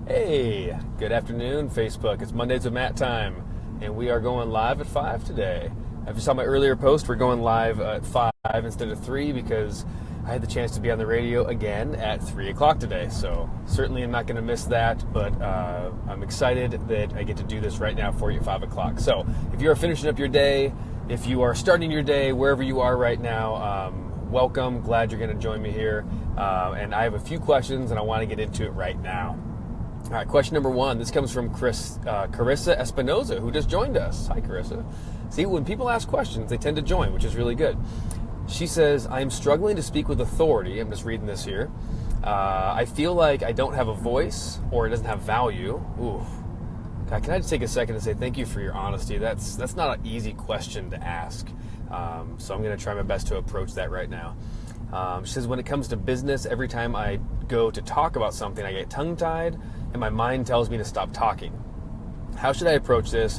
Hey, good afternoon, Facebook. It's Mondays with Matt time, and we are going live at 5 today. If you saw my earlier post, we're going live at 5 instead of 3 because I had the chance to be on the radio again at 3 o'clock today. So certainly I'm not going to miss that, but I'm excited that I get to do this right now for you at 5 o'clock. So if you are finishing up your day, if you are starting your day, wherever you are right now, welcome. Glad you're going to join me here. And I have a few questions, and I want to get into it right now. All right, question number one. This comes from Carissa Espinoza, who just joined us. Hi, Carissa. See, when people ask questions, they tend to join, which is really good. She says, I am struggling to speak with authority. I'm just reading this here. I feel like I don't have a voice or it doesn't have value. Ooh. God, can I just take a second and say thank you for your honesty? That's not an easy question to ask. So I'm going to try my best to approach that right now. She says, when it comes to business, every time I go to talk about something, I get tongue-tied and my mind tells me to stop talking. How should I approach this?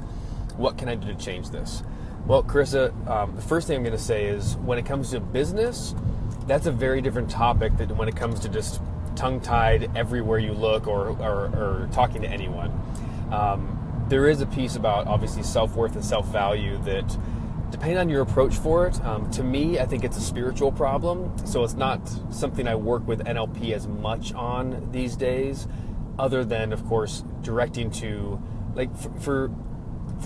What can I do to change this? Well, Carissa, the first thing I'm going to say is when it comes to business, that's a very different topic than when it comes to just tongue-tied everywhere you look or talking to anyone. There is a piece about obviously self-worth and self-value that depending on your approach for it, to me, I think it's a spiritual problem. So it's not something I work with NLP as much on these days, other than, of course, directing to, like, for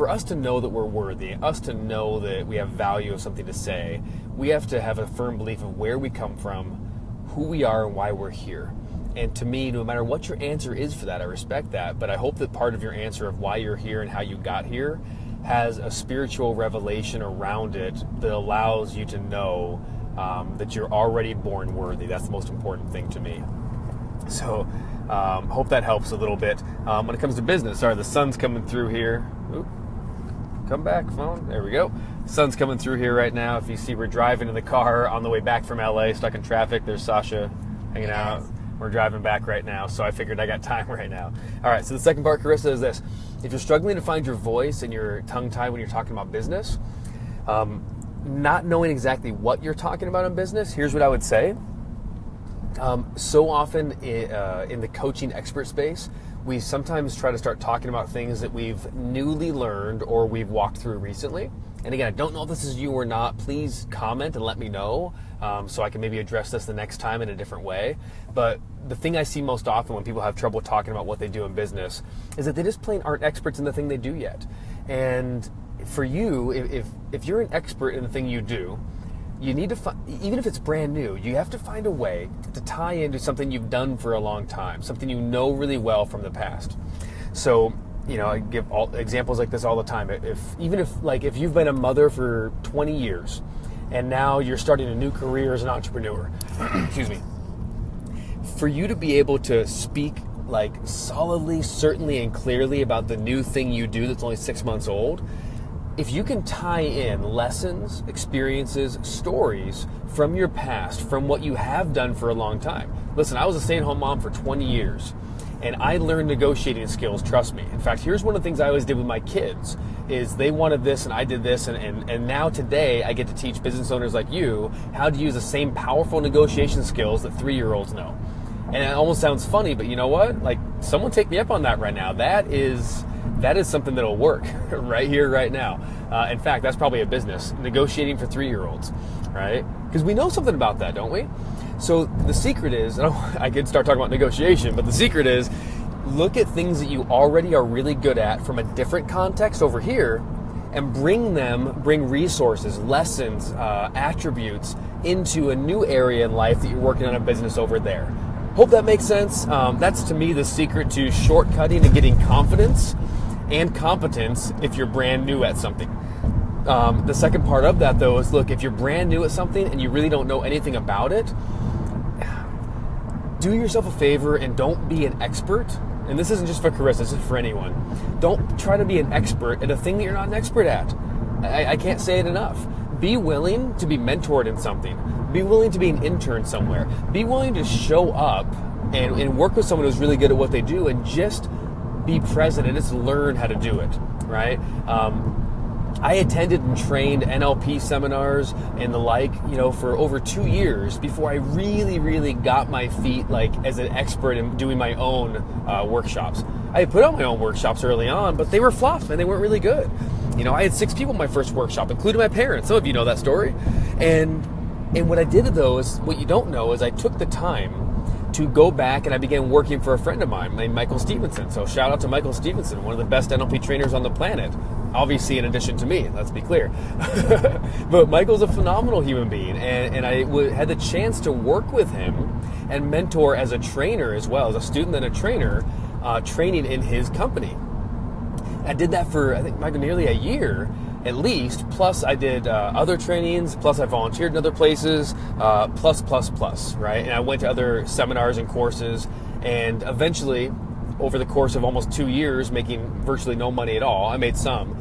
us to know that we're worthy, us to know that we have value of something to say, we have to have a firm belief of where we come from, who we are, and why we're here. And to me, no matter what your answer is for that, I respect that, but I hope that part of your answer of why you're here and how you got here has a spiritual revelation around it that allows you to know that you're already born worthy. That's the most important thing to me. So hope that helps a little bit. When it comes to business, sorry, the sun's coming through here. Oop. Come back, phone. There we go. Sun's coming through here right now. If you see, we're driving in the car on the way back from LA, stuck in traffic. There's Sasha hanging out. We're driving back right now, so I figured I got time right now. All right, so the second part, Carissa, is this. If you're struggling to find your voice and you're tongue-tied when you're talking about business, not knowing exactly what you're talking about in business, here's what I would say. So often in the coaching expert space, we sometimes try to start talking about things that we've newly learned or we've walked through recently. And again, I don't know if this is you or not. Please comment and let me know so I can maybe address this the next time in a different way. But the thing I see most often when people have trouble talking about what they do in business is that they just plain aren't experts in the thing they do yet. And for you, if you're an expert in the thing you do, you need to even if it's brand new, you have to find a way to tie into something you've done for a long time, something you know really well from the past. So, you know, I give examples like this all the time. If you've been a mother for 20 years and now you're starting a new career as an entrepreneur, excuse me, for you to be able to speak like solidly, certainly, and clearly about the new thing you do that's only 6 months old, if you can tie in lessons, experiences, stories from your past, from what you have done for a long time. Listen, I was a stay-at-home mom for 20 years, and I learned negotiating skills, trust me. In fact, here's one of the things I always did with my kids, is they wanted this and I did this, and now today I get to teach business owners like you how to use the same powerful negotiation skills that 3-year-olds know. And it almost sounds funny, but you know what? Like, someone take me up on that right now. That is something that'll work right here, right now. In fact, that's probably a business, negotiating for 3-year-olds, right? Because we know something about that, don't we? So the secret is, I could start talking about negotiation, but the secret is look at things that you already are really good at from a different context over here and bring resources, lessons, attributes into a new area in life that you're working on a business over there. Hope that makes sense. That's, to me, the secret to shortcutting and getting confidence and competence if you're brand new at something. The second part of that, though, is look, if you're brand new at something and you really don't know anything about it, do yourself a favor and don't be an expert. And this isn't just for Carissa, this is for anyone. Don't try to be an expert at a thing that you're not an expert at. I can't say it enough. Be willing to be mentored in something. Be willing to be an intern somewhere. Be willing to show up and work with someone who's really good at what they do and just be present and just learn how to do it, right? I attended and trained NLP seminars and the like, for over 2 years before I really got my feet like as an expert in doing my own workshops. I had put on my own workshops early on, but they were flops, and they weren't really good. I had 6 people in my first workshop, including my parents. Some of you know that story. And what I did though is, what you don't know is I took the time to go back and I began working for a friend of mine named Michael Stevenson. So shout out to Michael Stevenson, one of the best NLP trainers on the planet. Obviously, in addition to me, let's be clear. But Michael's a phenomenal human being, and I had the chance to work with him and mentor as a trainer as well, as a student and a trainer, training in his company. I did that for, I think, nearly a year at least, plus I did other trainings, plus I volunteered in other places, plus, right? And I went to other seminars and courses, and eventually, over the course of almost 2 years, making virtually no money at all, I made some,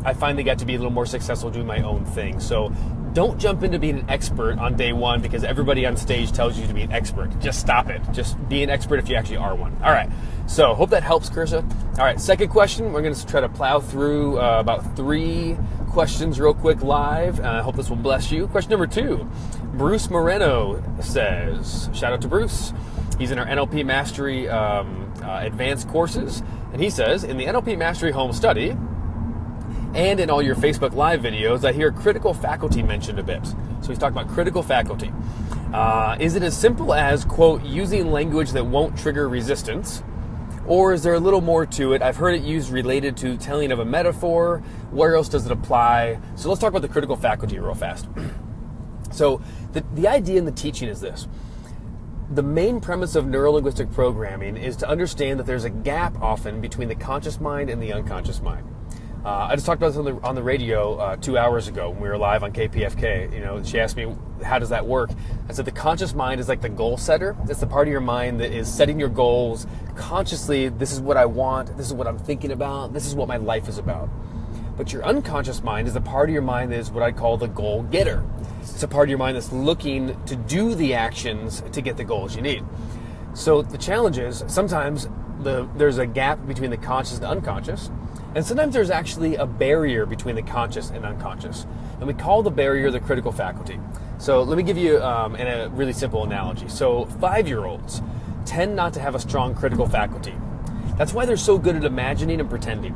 I finally got to be a little more successful doing my own thing. So don't jump into being an expert on day one because everybody on stage tells you to be an expert. Just stop it. Just be an expert if you actually are one. All right. So hope that helps, Kirsa. All right. Second question. We're going to try to plow through about 3 questions real quick live. I hope this will bless you. Question number 2. Bruce Moreno says, shout out to Bruce. He's in our NLP Mastery advanced courses. And he says, in the NLP Mastery Home Study, and in all your Facebook Live videos, I hear critical faculty mentioned a bit. So he's talking about critical faculty. Is it as simple as, quote, using language that won't trigger resistance? Or is there a little more to it? I've heard it used related to telling of a metaphor. Where else does it apply? So let's talk about the critical faculty real fast. So the idea in the teaching is this. The main premise of neuro-linguistic programming is to understand that there's a gap often between the conscious mind and the unconscious mind. I just talked about this on the radio 2 hours ago when we were live on KPFK. She asked me, how does that work? I said the conscious mind is like the goal setter. It's the part of your mind that is setting your goals consciously. This is what I want. This is what I'm thinking about. This is what my life is about. But your unconscious mind is the part of your mind that is what I call the goal getter. It's a part of your mind that's looking to do the actions to get the goals you need. So the challenge is sometimes there's a gap between the conscious and the unconscious. And sometimes there's actually a barrier between the conscious and unconscious. And we call the barrier the critical faculty. So let me give you a really simple analogy. So 5-year-olds tend not to have a strong critical faculty. That's why they're so good at imagining and pretending,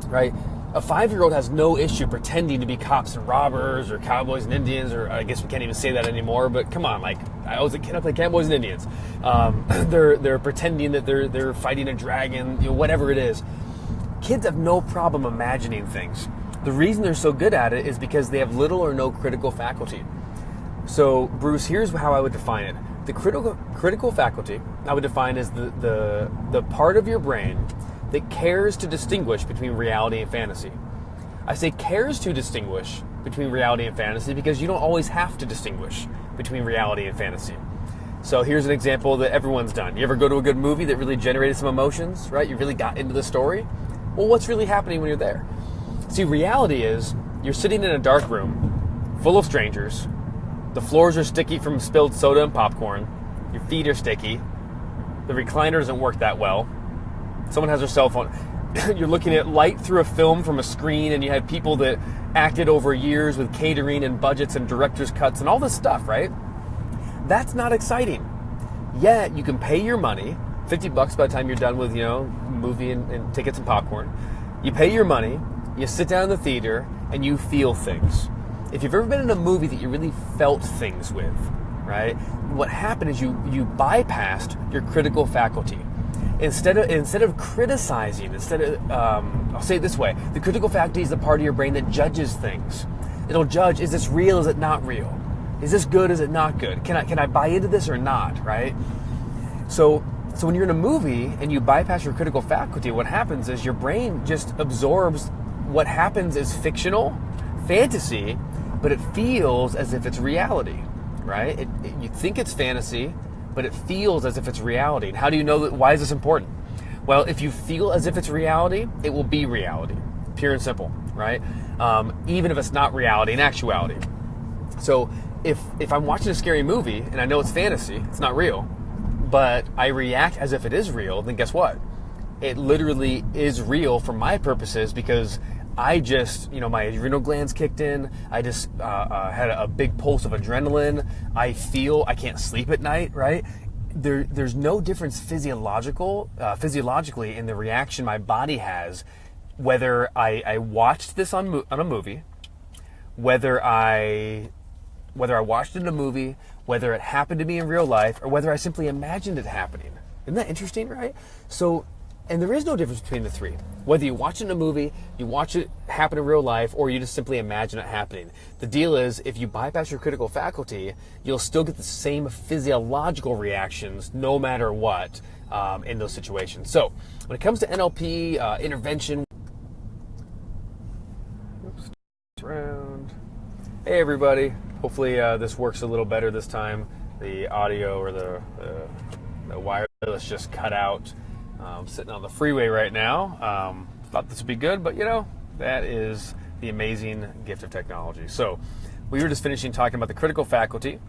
right? A 5-year-old has no issue pretending to be cops and robbers or cowboys and Indians, or I guess we can't even say that anymore, but come on, like I was a kid, I played cowboys and Indians. They're pretending that they're fighting a dragon, whatever it is. Kids have no problem imagining things. The reason they're so good at it is because they have little or no critical faculty. So, Bruce, here's how I would define it. The critical faculty I would define as the part of your brain that cares to distinguish between reality and fantasy. I say cares to distinguish between reality and fantasy because you don't always have to distinguish between reality and fantasy. So here's an example that everyone's done. You ever go to a good movie that really generated some emotions, right? You really got into the story? Well, what's really happening when you're there? See, reality is you're sitting in a dark room full of strangers. The floors are sticky from spilled soda and popcorn. Your feet are sticky. The recliner doesn't work that well. Someone has their cell phone. You're looking at light through a film from a screen, and you had people that acted over years with catering and budgets and director's cuts and all this stuff, right? That's not exciting. Yet you can pay your money, $50 by the time you're done with, movie and tickets and popcorn. You pay your money, you sit down in the theater, and you feel things. If you've ever been in a movie that you really felt things with, right? What happened is you bypassed your critical faculty. Instead of criticizing, I'll say it this way, the critical faculty is the part of your brain that judges things. It'll judge, is this real, is it not real? Is this good, is it not good? Can I buy into this or not, right? So when you're in a movie and you bypass your critical faculty, what happens is your brain just absorbs what happens is fictional, fantasy, but it feels as if it's reality, right? You think it's fantasy, but it feels as if it's reality. And how do you know that? Why is this important? Well, if you feel as if it's reality, it will be reality, pure and simple, right? Even if it's not reality in actuality. So if I'm watching a scary movie and I know it's fantasy, it's not real, but I react as if it is real, then guess what? It literally is real for my purposes because I just, my adrenal glands kicked in. I just had a big pulse of adrenaline. I can't sleep at night, right? There's no difference physiologically in the reaction my body has, whether I watched this on a movie, whether I watched it in a movie, whether it happened to me in real life, or whether I simply imagined it happening. Isn't that interesting, right? So, and there is no difference between the three. Whether you watch it in a movie, you watch it happen in real life, or you just simply imagine it happening. The deal is, if you bypass your critical faculty, you'll still get the same physiological reactions no matter what in those situations. So, when it comes to NLP, intervention, around. Hey everybody, hopefully this works a little better this time. The audio or the wireless just cut out. I'm sitting on the freeway right now. Thought this would be good, but that is the amazing gift of technology. So we were just finishing talking about the critical faculty,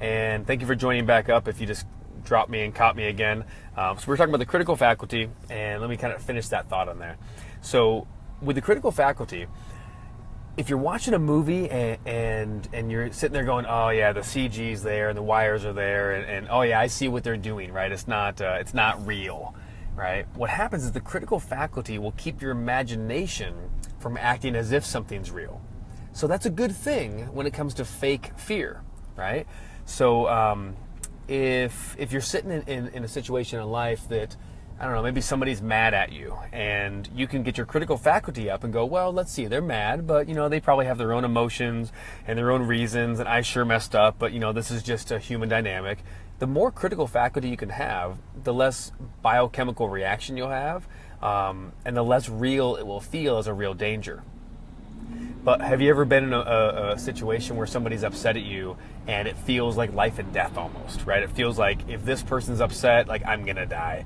and thank you for joining back up if you just dropped me and caught me again. So we're talking about the critical faculty, and let me kind of finish that thought on there. So with the critical faculty, if you're watching a movie and you're sitting there going, oh yeah, the CG's there and the wires are there, and oh yeah, I see what they're doing, right? It's not real, right? What happens is the critical faculty will keep your imagination from acting as if something's real. So that's a good thing when it comes to fake fear, right? So if you're sitting in a situation in life that, I don't know, maybe somebody's mad at you, and you can get your critical faculty up and go, well, let's see, they're mad, but they probably have their own emotions and their own reasons, and I sure messed up, but this is just a human dynamic. The more critical faculty you can have, the less biochemical reaction you'll have, and the less real it will feel as a real danger. But have you ever been in a situation where somebody's upset at you and it feels like life and death almost, right? It feels like if this person's upset, like I'm gonna die.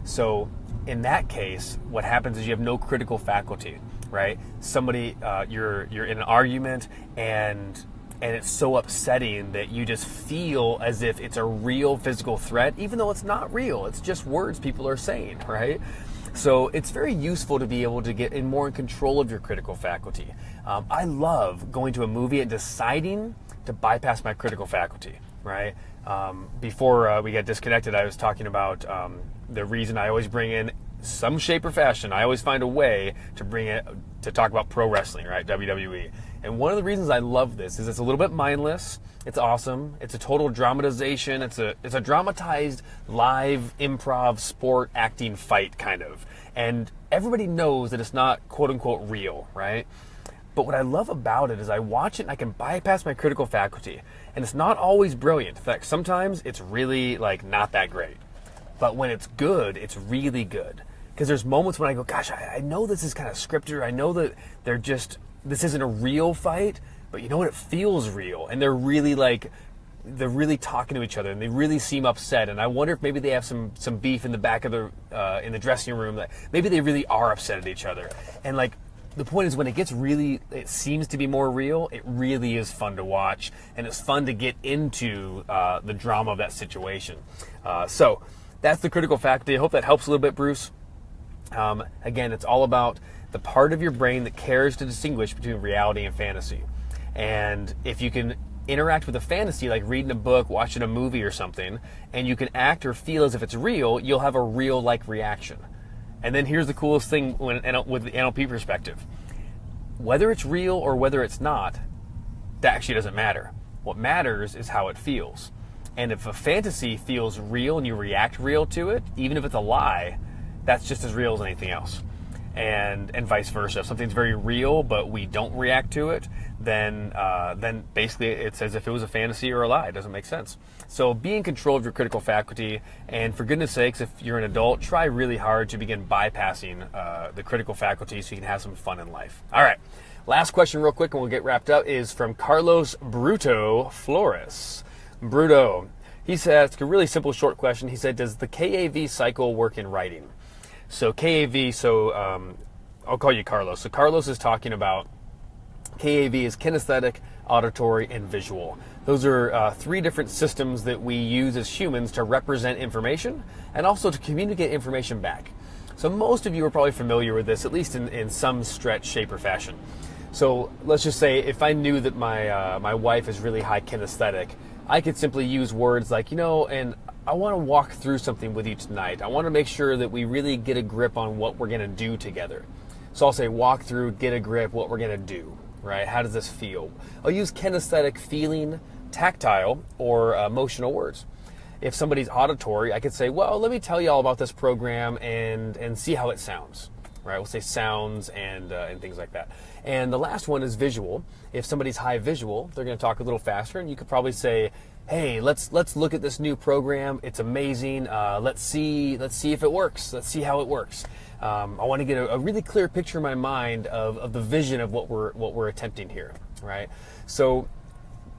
So in that case, what happens is you have no critical faculty, right? Somebody, you're in an argument and it's so upsetting that you just feel as if it's a real physical threat, even though it's not real. It's just words people are saying, right? So it's very useful to be able to get more in control of your critical faculty. I love going to a movie and deciding to bypass my critical faculty, right? Before we got disconnected, I was talking about the reason I always bring in some shape or fashion. I always find a way to bring it to talk about pro wrestling, right? WWE. And one of the reasons I love this is it's a little bit mindless. It's awesome. It's a total dramatization. It's a dramatized live improv sport acting fight kind of. And everybody knows that it's not quote unquote real, right? But what I love about it is I watch it and I can bypass my critical faculty. And it's not always brilliant. In fact, sometimes it's really not that great. But when it's good, it's really good. Because there's moments when I go, gosh, I know this is kind of scripted. I know that this isn't a real fight, but you know what? It feels real. And they're really talking to each other and they really seem upset. And I wonder if maybe they have some beef in the back of in the dressing room, that maybe they really are upset at each other. And the point is, when it seems to be more real, it really is fun to watch. And it's fun to get into the drama of that situation. So that's the critical faculty. I hope that helps a little bit, Bruce. Again, it's all about the part of your brain that cares to distinguish between reality and fantasy. And if you can interact with a fantasy, like reading a book, watching a movie or something, and you can act or feel as if it's real, you'll have a real-like reaction. And then here's the coolest thing with the NLP perspective. Whether it's real or whether it's not, that actually doesn't matter. What matters is how it feels. And if a fantasy feels real and you react real to it, even if it's a lie, that's just as real as anything else. And vice versa. If something's very real but we don't react to it, then basically it's as if it was a fantasy or a lie. It doesn't make sense. So be in control of your critical faculty, and for goodness sakes, if you're an adult, try really hard to begin bypassing the critical faculty so you can have some fun in life. All right, last question real quick and we'll get wrapped up is from Carlos Bruto Flores. Bruto, he said, it's a really simple short question. He said, does the KAV cycle work in writing? So KAV, I'll call you Carlos. So Carlos is talking about KAV is kinesthetic, auditory, and visual. Those are three different systems that we use as humans to represent information and also to communicate information back. So most of you are probably familiar with this, at least in some stretch, shape, or fashion. So let's just say if I knew that my wife is really high kinesthetic, I could simply use words like, and I want to walk through something with you tonight. I want to make sure that we really get a grip on what we're going to do together. So I'll say walk through, get a grip, what we're going to do, right? How does this feel? I'll use kinesthetic, feeling, tactile, or emotional words. If somebody's auditory, I could say, well, let me tell you all about this program and see how it sounds, right? We'll say sounds and things like that. And the last one is visual. If somebody's high visual, they're going to talk a little faster, and you could probably say, hey, let's look at this new program. It's amazing. Let's see if it works. Let's see how it works. I want to get a really clear picture in my mind of the vision of what we're attempting here, right? So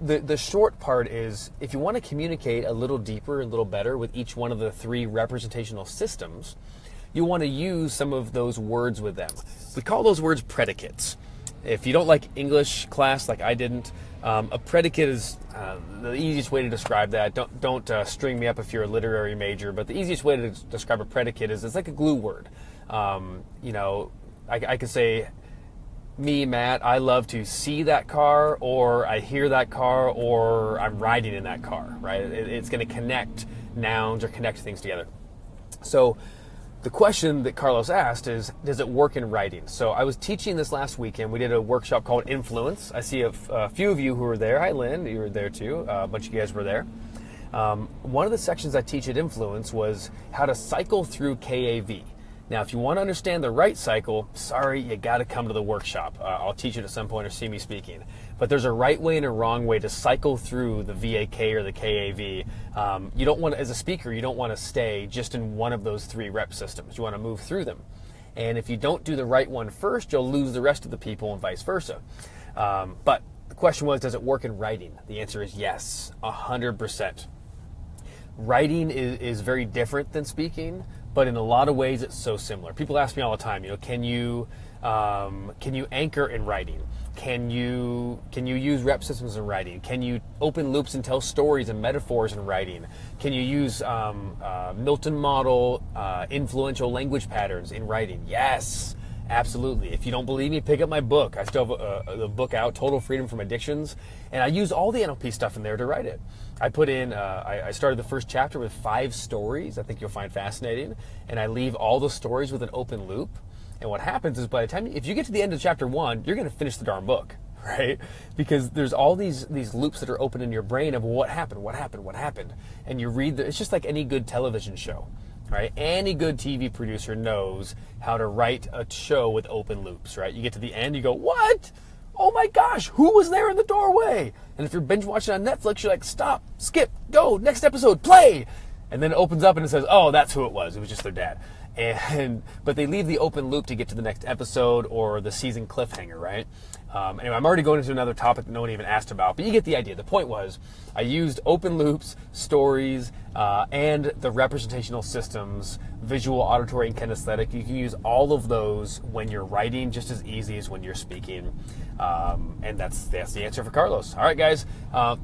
the short part is, if you want to communicate a little deeper, a little better with each one of the three representational systems, you want to use some of those words with them. We call those words predicates. If you don't like English class like I didn't, a predicate is the easiest way to describe that. Don't string me up if you're a literary major, but the easiest way to describe a predicate is it's like a glue word. I could say, me, Matt, I love to see that car, or I hear that car, or I'm riding in that car, right? It's going to connect nouns or connect things together. So the question that Carlos asked is, does it work in writing? So I was teaching this last weekend. We did a workshop called Influence. I see a few of you who were there. Hi, Lynn, you were there too. A bunch of you guys were there. One of the sections I teach at Influence was how to cycle through KAV. Now, if you want to understand the right cycle, sorry, you got to come to the workshop. I'll teach it at some point or see me speaking. But there's a right way and a wrong way to cycle through the VAK or the KAV. You don't want to, as a speaker, you don't want to stay just in one of those three rep systems. You want to move through them. And if you don't do the right one first, you'll lose the rest of the people and vice versa. But the question was, does it work in writing? The answer is yes, 100%. Writing is very different than speaking, but in a lot of ways it's so similar. People ask me all the time, can you anchor in writing? Can you use rep systems in writing? Can you open loops and tell stories and metaphors in writing? Can you use Milton model influential language patterns in writing? Yes, absolutely. If you don't believe me, pick up my book. I still have the book out, Total Freedom from Addictions, and I use all the NLP stuff in there to write it. I put in, I started the first chapter with 5 stories I think you'll find fascinating, and I leave all the stories with an open loop. And what happens is, by the time, if you get to the end of chapter 1, you're going to finish the darn book, right? Because there's all these loops that are open in your brain of what happened. And you read, it's just like any good television show, right? Any good TV producer knows how to write a show with open loops, right? You get to the end, you go, what? Oh my gosh, who was there in the doorway? And if you're binge watching on Netflix, you're like, stop, skip, go, next episode, play. And then it opens up and it says, oh, that's who it was. It was just their dad. But they leave the open loop to get to the next episode or the season cliffhanger, right? Anyway, I'm already going into another topic that no one even asked about, but you get the idea. The point was, I used open loops, stories, and the representational systems, visual, auditory, and kinesthetic. You can use all of those when you're writing just as easy as when you're speaking. And that's the answer for Carlos. All right, guys.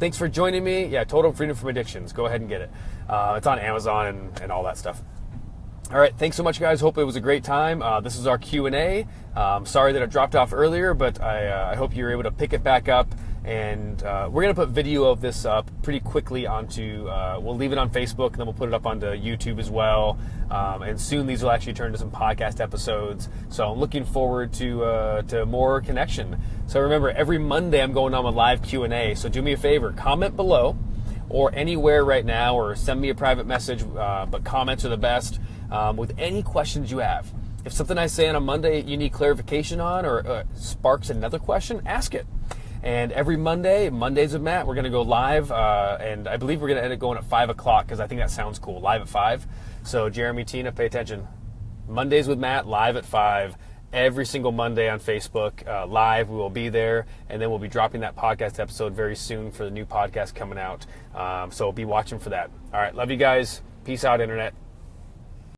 Thanks for joining me. Yeah, Total Freedom from Addictions. Go ahead and get it. It's on Amazon and all that stuff. All right, thanks so much, guys. Hope it was a great time. This is our Q&A. Sorry that I dropped off earlier, but I hope you were able to pick it back up. And we're going to put video of this up pretty quickly onto, we'll leave it on Facebook, and then we'll put it up onto YouTube as well. And soon these will actually turn into some podcast episodes. So I'm looking forward to more connection. So remember, every Monday I'm going on a live Q&A. So do me a favor, comment below or anywhere right now, or send me a private message, but comments are the best. With any questions you have. If something I say on a Monday you need clarification on, or sparks another question, ask it. And every Monday, Mondays with Matt, we're going to go live, and I believe we're going to end up going at 5 o'clock, because I think that sounds cool, live at 5. So Jeremy, Tina, pay attention. Mondays with Matt, live at 5. Every single Monday on Facebook, live. We will be there, and then we'll be dropping that podcast episode very soon for the new podcast coming out. So be watching for that. All right, love you guys. Peace out, Internet.